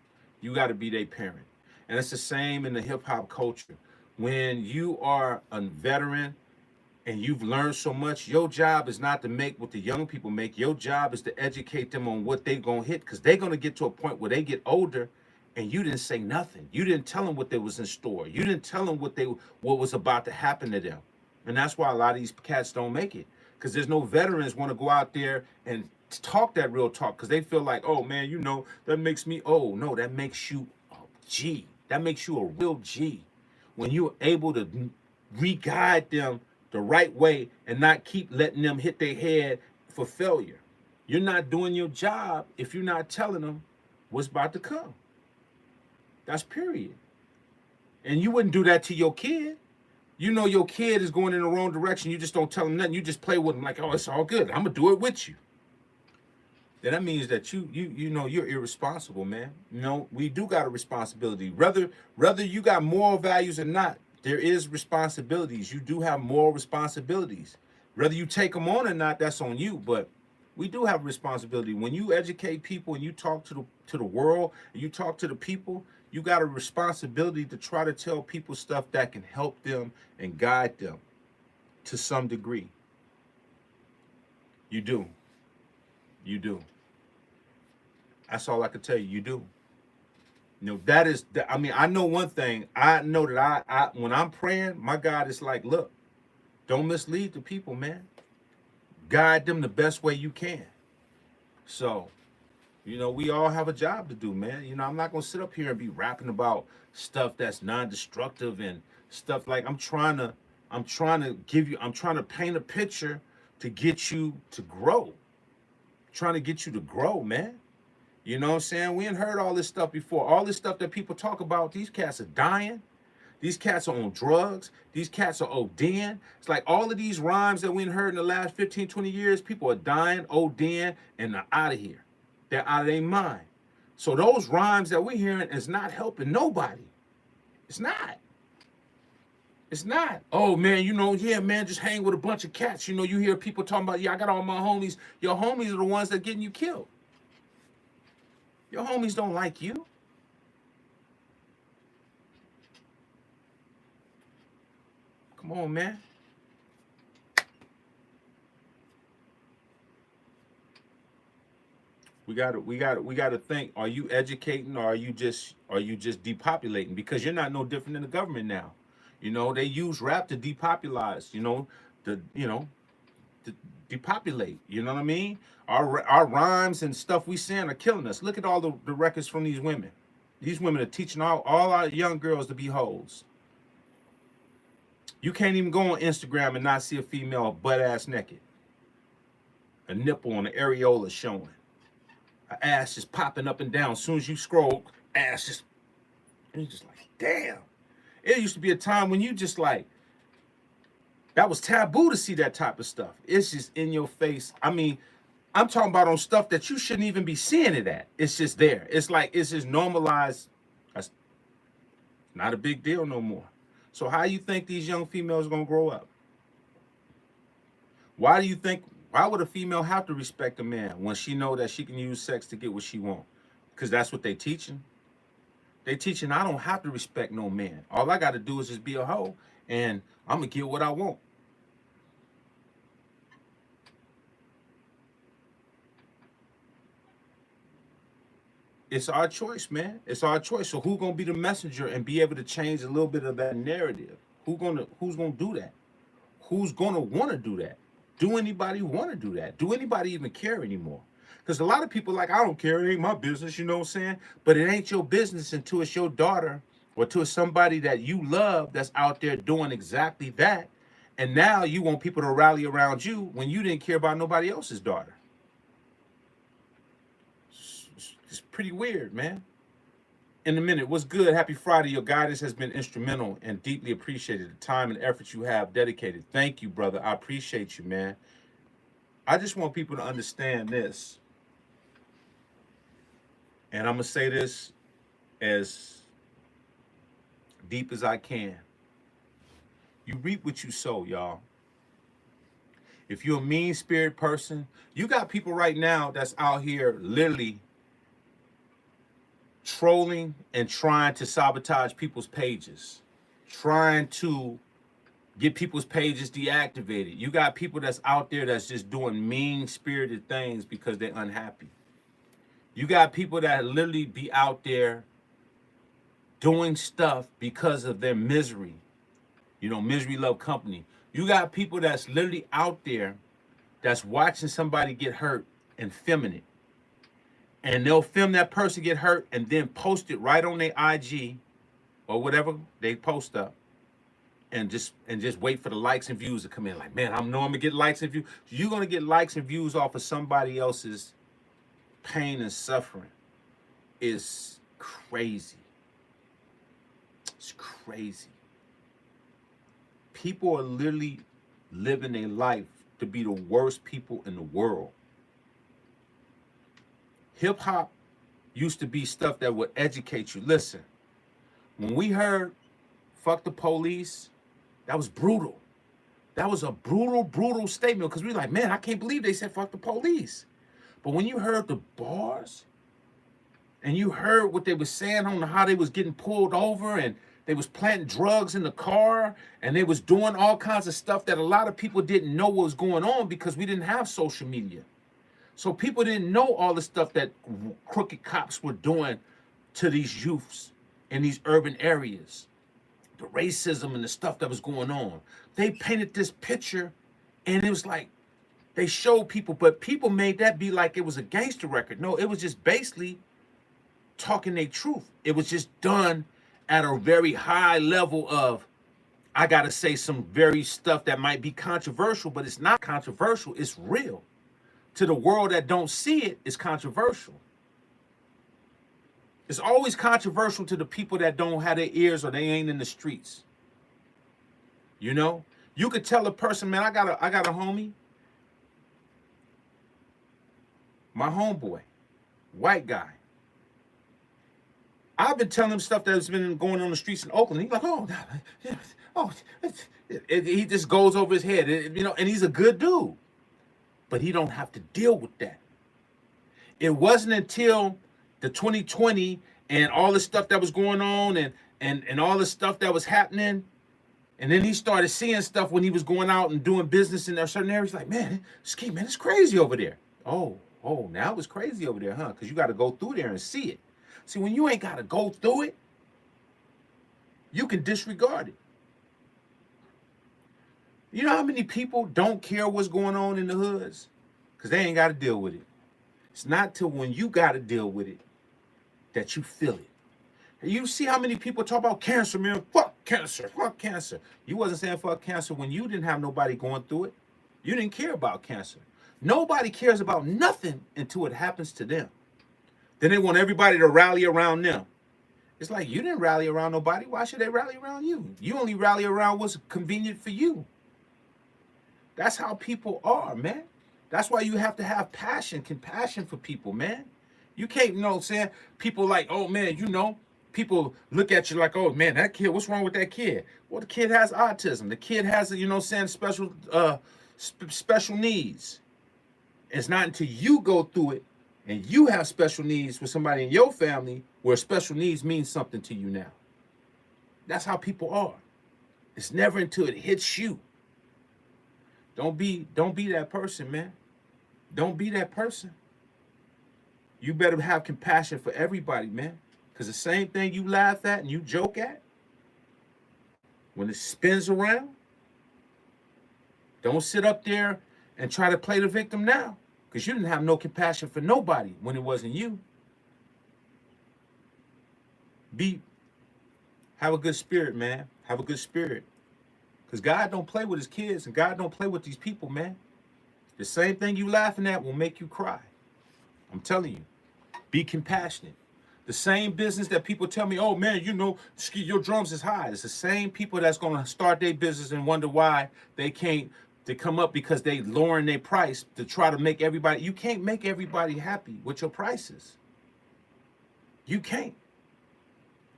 You got to be their parent. And it's the same in the hip hop culture. When you are a veteran and you've learned so much, your job is not to make what the young people make. Your job is to educate them on what they're going to hit, because they're going to get to a point where they get older and you didn't say nothing. You didn't tell them what they was in store. You didn't tell them what was about to happen to them. And that's why a lot of these cats don't make it, because there's no veterans want to go out there and talk that real talk, because they feel like, oh man, you know, that makes me old. No, that makes you a G. That makes you a real G. When you're able to re-guide them the right way and not keep letting them hit their head for failure. You're not doing your job if you're not telling them what's about to come. That's period. And you wouldn't do that to your kid. You know your kid is going in the wrong direction. You just don't tell them nothing. You just play with them like, oh, it's all good. I'm gonna do it with you. Then that means that you know you're irresponsible, man. You know, we do got a responsibility. Whether you got moral values or not, there is responsibilities. You do have moral responsibilities. Whether you take them on or not, that's on you. But we do have a responsibility. When you educate people and you talk to the world and you talk to the people, you got a responsibility to try to tell people stuff that can help them and guide them to some degree. You do. You do. That's all I can tell you. You do. You know, that is, I mean, I know one thing. I know that I when I'm praying, my God is like, look, don't mislead the people, man. Guide them the best way you can. So You know, we all have a job to do, man. You know, I'm not gonna sit up here and be rapping about stuff that's non-destructive and stuff like I'm trying to paint a picture to get you to grow. Trying to get you to grow, man. You know what I'm saying? We ain't heard all this stuff before. All this stuff that people talk about, these cats are dying. These cats are on drugs. These cats are ODing. It's like all of these rhymes that we ain't heard in the last 15, 20 years, people are dying, ODing, and they're out of here. They're out of their mind. So those rhymes that we're hearing is not helping nobody. It's not. It's not. Oh man, you know, yeah, man, just hang with a bunch of cats. You know, you hear people talking about, yeah, I got all my homies. Your homies are the ones that getting you killed. Your homies don't like you. Come on, man. We gotta think, are you educating or are you just depopulating? Because you're not no different than the government now. You know, they use rap to depopulize, to depopulate. You know what I mean? Our rhymes and stuff we saying are killing us. Look at all the records from these women. These women are teaching all our young girls to be hoes. You can't even go on Instagram and not see a female butt ass naked. A nipple and an areola showing. An ass just popping up and down. As soon as you scroll, ass just, and you're just like, damn. It used to be a time when you just like, that was taboo to see that type of stuff. It's just in your face. I mean, I'm talking about on stuff that you shouldn't even be seeing it at. It's just there. It's like, it's just normalized. That's not a big deal no more. So how you think these young females are gonna grow up? Why would a female have to respect a man when she know that she can use sex to get what she want? Because that's what they teaching. They teaching I don't have to respect no man. All I got to do is just be a hoe, and I'm gonna get what I want. It's our choice, man. It's our choice. So who gonna be the messenger and be able to change a little bit of that narrative? Who's gonna do that? Who's gonna want to do that? Do anybody want to do that? Do anybody even care anymore? Because a lot of people like, I don't care, it ain't my business, you know what I'm saying? But it ain't your business until it's your daughter or to somebody that you love that's out there doing exactly that. And now you want people to rally around you when you didn't care about nobody else's daughter. It's pretty weird, man. In a minute, what's good? Happy Friday. Your guidance has been instrumental and deeply appreciated. The time and effort you have dedicated. Thank you, brother. I appreciate you, man. I just want people to understand this. And I'm going to say this as deep as I can. You reap what you sow, y'all. If you're a mean spirit person, you got people right now that's out here literally trolling and trying to sabotage people's pages, trying to get people's pages deactivated. You got people that's out there that's just doing mean-spirited things because they're unhappy. You got people that literally be out there doing stuff because of their misery. You know, misery love company. You got people that's literally out there that's watching somebody get hurt and filming it. And they'll film that person get hurt and then post it right on their IG or whatever they post up. And just wait for the likes and views to come in. Like, man, I know I'm gonna get likes and views. You're gonna get likes and views off of somebody else's pain and suffering. Is crazy. It's crazy. People are literally living their life to be the worst people in the world. Hip hop used to be stuff that would educate you. Listen, when we heard "fuck the police," that was brutal. That was a brutal statement because we were like, man, I can't believe they said "fuck the police." But when you heard the bars and you heard what they were saying on how they was getting pulled over and they was planting drugs in the car and they was doing all kinds of stuff that a lot of people didn't know what was going on because we didn't have social media. So people didn't know all the stuff that crooked cops were doing to these youths in these urban areas. The racism and the stuff that was going on. They painted this picture and it was like, They showed people, but people made that be like it was a gangster record. No, it was just basically talking their truth. It was just done at a very high level of, I gotta say some very stuff that might be controversial, but it's not controversial, it's real. To the world that don't see it, it's controversial. It's always controversial to the people that don't have their ears or they ain't in the streets. You know? You could tell a person, man, I got a homie, my homeboy, white guy. I've been telling him stuff that's been going on the streets in Oakland. He's like, he just goes over his head, you know, and he's a good dude. But he don't have to deal with that. It wasn't until the 2020 and all the stuff that was going on and all the stuff that was happening, and then he started seeing stuff when he was going out and doing business in certain areas. Like, man, Ski, man, it's crazy over there. Oh, now it's crazy over there, huh? Because you got to go through there and see it. See, when you ain't got to go through it, you can disregard it. You know how many people don't care what's going on in the hoods? Because they ain't got to deal with it. It's not till when you got to deal with it that you feel it. And you see how many people talk about cancer, man. Fuck cancer, fuck cancer. You wasn't saying fuck cancer when you didn't have nobody going through it. You didn't care about cancer. Nobody cares about nothing until it happens to them. Then they want everybody to rally around them. It's like, you didn't rally around nobody. Why should they rally around you? You only rally around what's convenient for you. That's how people are, man. That's why you have to have passion, compassion for people, man. You can't, you know what I'm saying? People like, oh, man, you know, people look at you like, oh, man, that kid, what's wrong with that kid? Well, the kid has autism. The kid has, you know what I'm saying, special needs. It's not until you go through it and you have special needs with somebody in your family where special needs means something to you now. That's how people are. It's never until it hits you. Don't be that person, man. Don't be that person. You better have compassion for everybody, man. Because the same thing you laugh at and you joke at, when it spins around, don't sit up there and try to play the victim now. Because you didn't have no compassion for nobody when it wasn't you. Have a good spirit, man. Have a good spirit. Because God don't play with his kids and God don't play with these people, man. The same thing you laughing at will make you cry. I'm telling you. Be compassionate. The same business that people tell me, oh, man, you know, your drums is high. It's the same people that's going to start their business and wonder why they can't. They come up because they lowering their price to try to make everybody. You can't make everybody happy with your prices. You can't.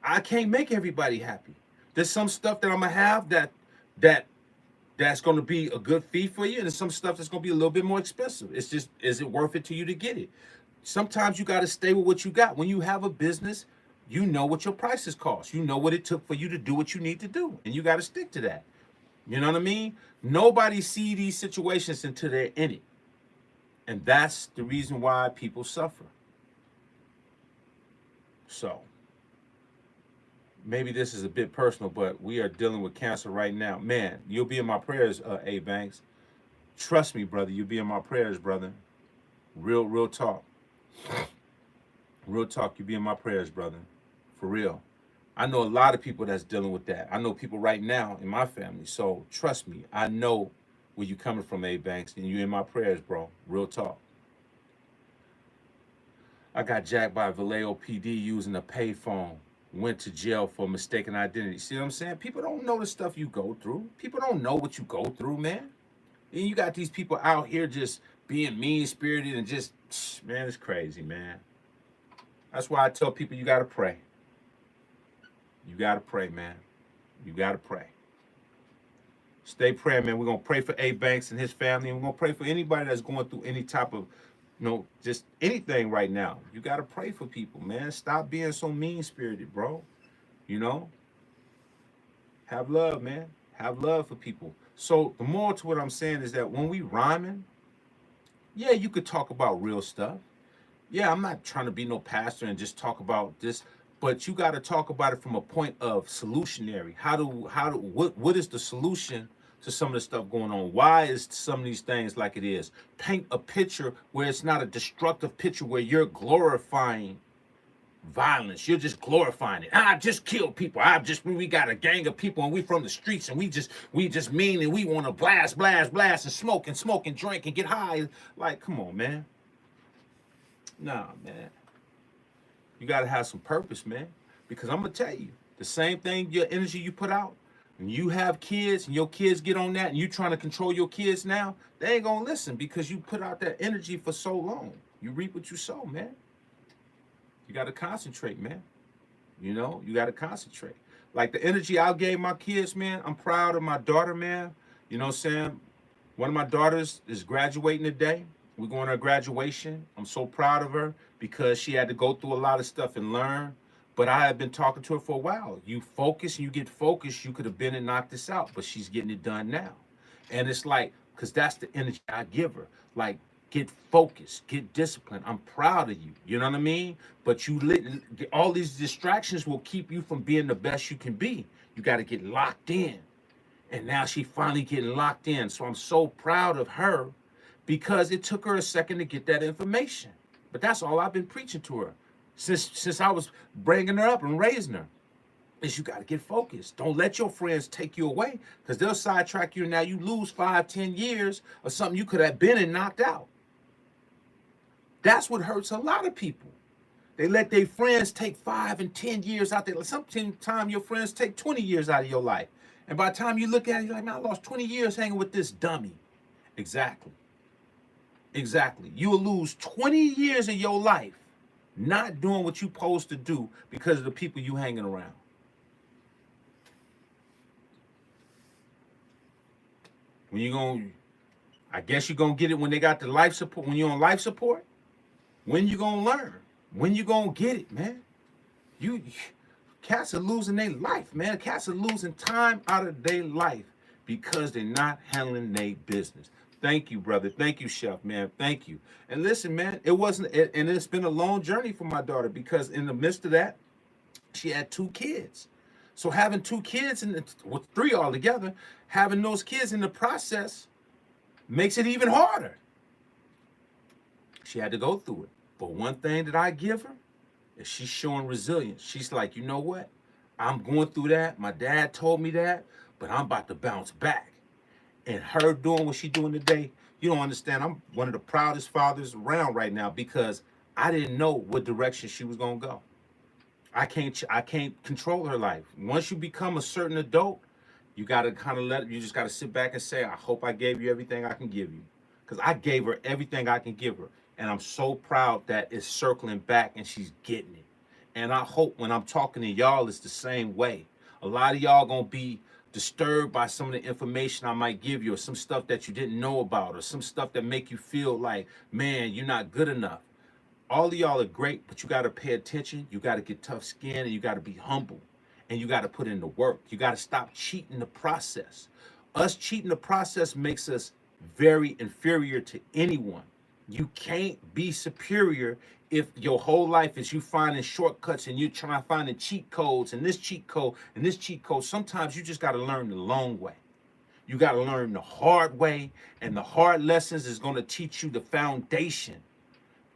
I can't make everybody happy. There's some stuff that I'm going to have that's going to be a good fee for you, and there's some stuff that's going to be a little bit more expensive. It's just, is it worth it to you to get it? Sometimes you got to stay with what you got. When you have a business, you know what your prices cost. You know what it took for you to do what you need to do, and you got to stick to that. You know what I mean? Nobody see these situations until they're in it. And that's the reason why people suffer. So, maybe this is a bit personal, but we are dealing with cancer right now. Man, you'll be in my prayers, A. Banks. Trust me, brother, you'll be in my prayers, brother. Real talk. Real talk, you'll be in my prayers, brother. For real. I know a lot of people that's dealing with that. I know people right now in my family. So trust me, I know where you're coming from, A. Banks, and you're in my prayers, bro. Real talk. I got jacked by Vallejo PD using a payphone. Went to jail for mistaken identity. See what I'm saying? People don't know the stuff you go through. People don't know what you go through, man. And you got these people out here just being mean-spirited and just, man, it's crazy, man. That's why I tell people you got to pray. You got to pray, man. You got to pray. Stay praying, man. We're going to pray for A. Banks and his family, and we're going to pray for anybody that's going through any type of, you know, just anything right now. You got to pray for people, man. Stop being so mean-spirited, bro. You know? Have love, man. Have love for people. So the moral to what I'm saying is that when we rhyming, yeah, you could talk about real stuff. Yeah, I'm not trying to be no pastor and just talk about this, but you got to talk about it from a point of solutionary. What is the solution to some of the stuff going on? Why is some of these things like it is? Paint a picture where it's not a destructive picture where you're glorifying violence. You're just glorifying it. I just killed people. We got a gang of people and we from the streets and we just mean and we want to blast and smoke and drink and get high. Like, come on, man. Nah, man. You got to have some purpose, man. Because I'm going to tell you, the same thing, your energy you put out, when you have kids and your kids get on that and you trying to control your kids now, they ain't going to listen because you put out that energy for so long. You reap what you sow, man. You got to concentrate, man. You know, you got to concentrate. Like the energy I gave my kids, man, I'm proud of my daughter, man. You know what I'm saying? One of my daughters is graduating today. We're going to her graduation. I'm so proud of her because she had to go through a lot of stuff and learn. But I have been talking to her for a while. You focus and you get focused, you could have been and knocked this out, but she's getting it done now. And it's like, because that's the energy I give her. Like, get focused, get disciplined. I'm proud of you. You know what I mean? But all these distractions will keep you from being the best you can be. You got to get locked in. And now she finally getting locked in. So I'm so proud of her because it took her a second to get that information. But that's all I've been preaching to her since I was bringing her up and raising her. Is you got to get focused. Don't let your friends take you away because they'll sidetrack you. And now you lose 5-10 years of something you could have been and knocked out. That's what hurts a lot of people. They let their friends take 5 and 10 years out there. Sometimes your friends take 20 years out of your life. And by the time you look at it, you're like, man, I lost 20 years hanging with this dummy. Exactly. Exactly. You will lose 20 years of your life not doing what you're supposed to do because of the people you hanging around. When you going, I guess you're going to get it when they got the life support, when you're on life support. When you going to learn? When you going to get it, man? Cats are losing their life, man. Cats are losing time out of their life because they're not handling their business. Thank you, brother. Thank you, Chef, man. Thank you. And listen, man, and it's been a long journey for my daughter because in the midst of that, she had 2 kids. So having 2 kids with 3 altogether, having those kids in the process makes it even harder. She had to go through it. But one thing that I give her is she's showing resilience. She's like, you know what? I'm going through that. My dad told me that, but I'm about to bounce back. And her doing what she's doing today, you don't understand. I'm one of the proudest fathers around right now because I didn't know what direction she was going to go. I can't control her life. Once you become a certain adult, you got to kind of you just got to sit back and say, I hope I gave you everything I can give you. Because I gave her everything I can give her. And I'm so proud that it's circling back and she's getting it. And I hope when I'm talking to y'all, it's the same way. A lot of y'all going to be disturbed by some of the information I might give you or some stuff that you didn't know about or some stuff that make you feel like, man, you're not good enough. All of y'all are great, but you got to pay attention. You got to get tough skin and you got to be humble and you got to put in the work. You got to stop cheating the process. Us cheating the process makes us very inferior to anyone. You can't be superior if your whole life is you finding shortcuts and you're trying to find the cheat codes and this cheat code and this cheat code. Sometimes you just got to learn the long way. You got to learn the hard way, and the hard lessons is going to teach you the foundation.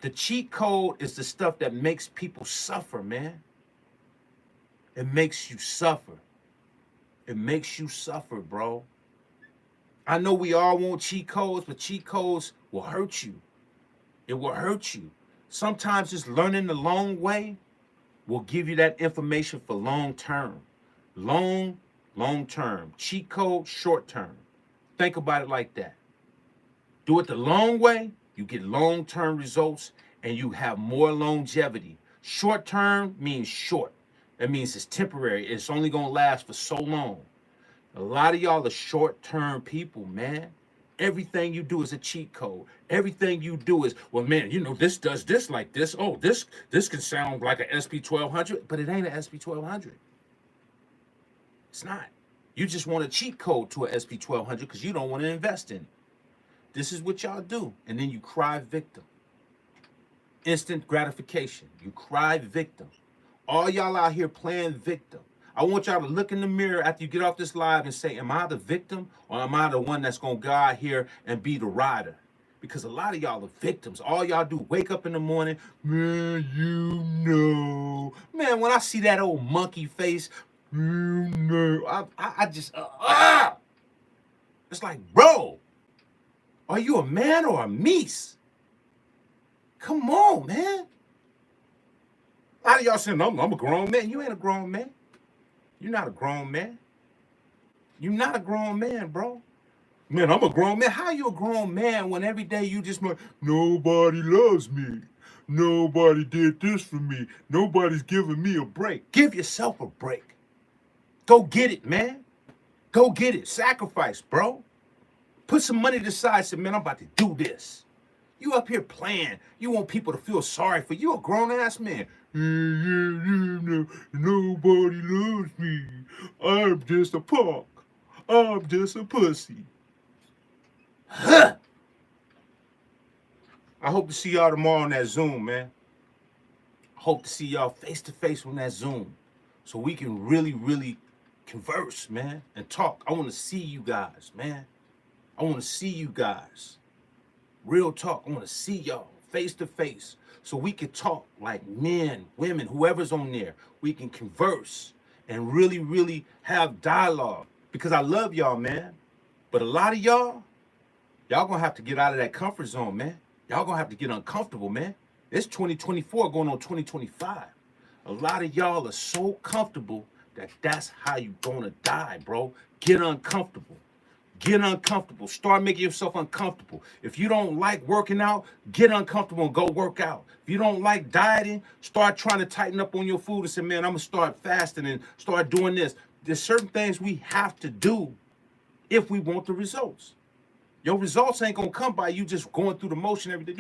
The cheat code is the stuff that makes people suffer, man. It makes you suffer. It makes you suffer, bro. I know we all want cheat codes, but cheat codes will hurt you. It will hurt you. Sometimes just learning the long way will give you that information for long term. Long term. Cheat code, short term. Think about it like that. Do it the long way, you get long-term results and you have more longevity. Short term means short. That means it's temporary. It's only going to last for so long. A lot of y'all are short-term people, man. Everything you do is a cheat code. Everything you do is, well, man, you know, this does this like this. Oh, this can sound like an SP1200, but it ain't an SP1200. It's not. You just want a cheat code to an SP1200 because you don't want to invest in it. This is what y'all do. And then you cry victim. Instant gratification. You cry victim. All y'all out here playing victim. I want y'all to look in the mirror after you get off this live and say, am I the victim or am I the one that's going to go out here and be the rider? Because a lot of y'all are victims. All y'all do, wake up in the morning, man, you know. Man, when I see that old monkey face, you know, I just, it's like, bro, are you a man or a meese? Come on, man. A lot of y'all saying, I'm a grown man. You ain't a grown man. You're not a grown man. You're not a grown man, bro. Man, I'm a grown man. How you a grown man when every day you just like, nobody loves me. Nobody did this for me. Nobody's giving me a break. Give yourself a break. Go get it, man. Go get it. Sacrifice, bro. Put some money to the side. Say, man, I'm about to do this. You up here playing. You want people to feel sorry for you. A grown-ass man. Nobody loves me. I'm just a punk. I'm just a pussy. Huh. I hope to see y'all tomorrow on that Zoom, man. I hope to see y'all face to face on that Zoom so we can really, really converse, man, and talk. I want to see you guys, man. I want to see you guys. Real talk. I want to see y'all face to face so we can talk like men, women, whoever's on there. We can converse and really, really have dialogue because I love y'all, man. But a lot of y'all gonna have to get out of that comfort zone, man. Y'all gonna have to get uncomfortable, man. It's 2024 going on 2025. A lot of y'all are so comfortable that that's how you gonna die, bro. Get uncomfortable. Get uncomfortable. Start making yourself uncomfortable. If you don't like working out, get uncomfortable and go work out. If you don't like dieting, start trying to tighten up on your food and say, man, I'm gonna start fasting and start doing this. There's certain things we have to do if we want the results. Your results ain't gonna come by you just going through the motion every day.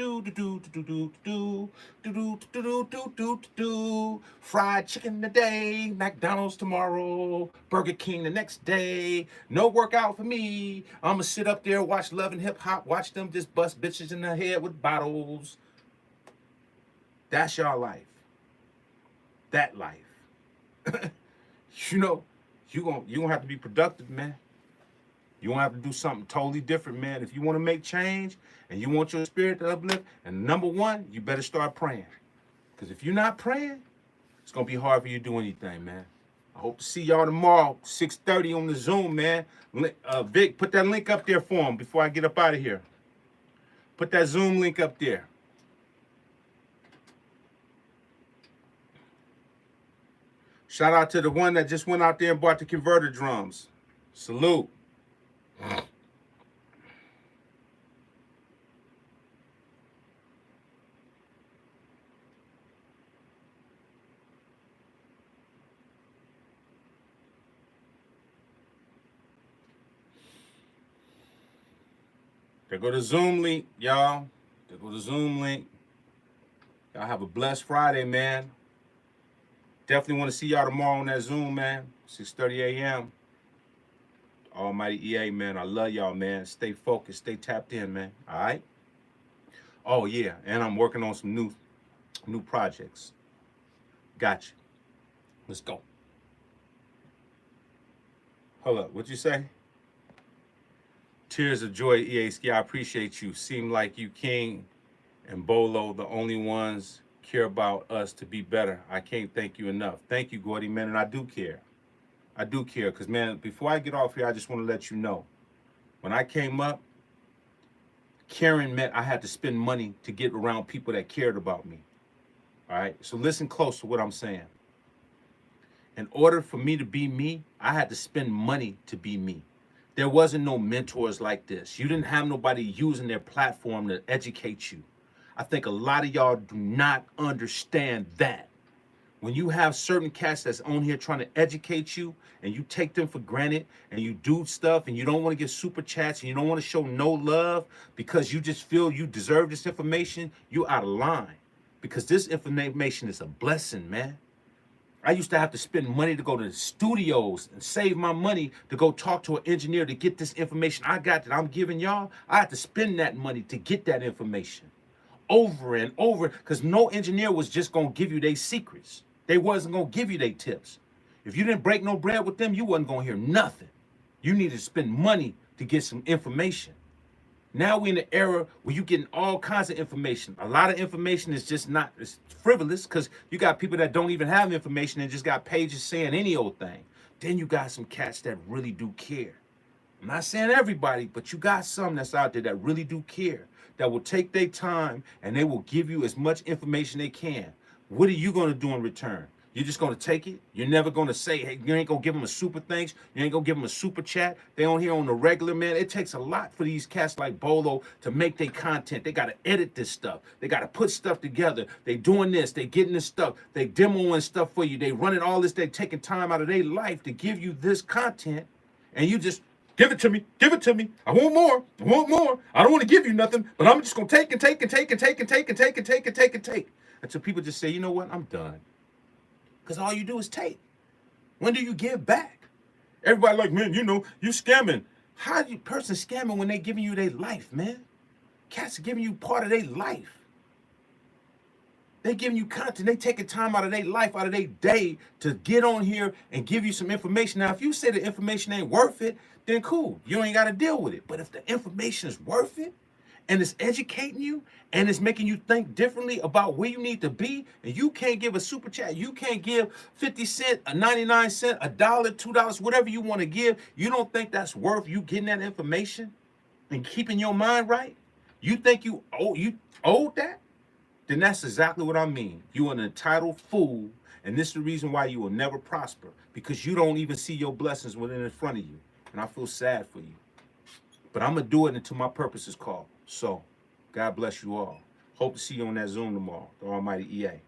Fried chicken today, McDonald's tomorrow, Burger King the next day. No workout for me. I'ma sit up there, watch Love and Hip Hop, watch them just bust bitches in the head with bottles. That's your life. That life. You know, you gonna have to be productive, man. You won't have to do something totally different, man. If you want to make change and you want your spirit to uplift, and number one, you better start praying. Because if you're not praying, it's going to be hard for you to do anything, man. I hope to see y'all tomorrow, 6:30 on the Zoom, man. Vic, put that link up there for him before I get up out of here. Put that Zoom link up there. Shout out to the one that just went out there and bought the converter drums. Salute. There go the Zoom link, y'all. There go the Zoom link. Y'all have a blessed Friday, man. Definitely want to see y'all tomorrow on that Zoom, man. 6:30 a.m. Almighty EA, man. I love y'all, man. Stay focused. Stay tapped in, man. All right? Oh, yeah. And I'm working on some new projects. Gotcha. Let's go. Hold up. What'd you say? Tears of joy, EA Ski. I appreciate you. Seem like you, King and Bolo, the only ones care about us to be better. I can't thank you enough. Thank you, Gordy, man. And I do care. I do care because, man, before I get off here, I just want to let you know. When I came up, caring meant I had to spend money to get around people that cared about me. All right? So listen close to what I'm saying. In order for me to be me, I had to spend money to be me. There wasn't no mentors like this. You didn't have nobody using their platform to educate you. I think a lot of y'all do not understand that. When you have certain cats that's on here trying to educate you and you take them for granted and you do stuff and you don't want to get super chats and you don't want to show no love because you just feel you deserve this information, you out of line. Because this information is a blessing, man. I used to have to spend money to go to the studios and save my money to go talk to an engineer to get this information I got that I'm giving y'all. I had to spend that money to get that information over and over because no engineer was just going to give you their secrets. They wasn't going to give you their tips. If you didn't break no bread with them, you wasn't gonna hear nothing. You need to spend money to get some information. Now we're in the era where you're getting all kinds of information. A lot of information is just not, it's frivolous, because you got people that don't even have information and just got pages saying any old thing. Then you got some cats that really do care. I'm not saying everybody, but you got some that's out there that really do care, that will take their time and they will give you as much information they can. What are you going to do in return? You're just going to take it? You're never going to say, hey, you ain't going to give them a super thanks. You ain't going to give them a super chat. They on here on the regular, man. It takes a lot for these cats like Bolo to make their content. They got to edit this stuff. They got to put stuff together. They doing this. They getting this stuff. They demoing stuff for you. They running all this. They taking time out of their life to give you this content. And you just, give it to me. Give it to me. I want more. I want more. I don't want to give you nothing, but I'm just going to take and take and take and take and take and take and take and take and take until people just say, you know what? I'm done. Because all you do is take. When do you give back? Everybody like, man, you know, you scamming. How do you person scamming when they giving you their life, man? Cats are giving you part of their life. They giving you content. They taking time out of their life, out of their day to get on here and give you some information. Now, if you say the information ain't worth it, then cool. You ain't got to deal with it. But if the information is worth it and it's educating you and it's making you think differently about where you need to be, and you can't give a super chat, you can't give 50 cents, a 99 cents, $1, $2, whatever you want to give, you don't think that's worth you getting that information and keeping your mind right? You think you owed that? Then that's exactly what I mean. You an entitled fool, and this is the reason why you will never prosper, because you don't even see your blessings within in front of you. And I feel sad for you. But I'm going to do it until my purpose is called. So, God bless you all. Hope to see you on that Zoom tomorrow. The Almighty EA.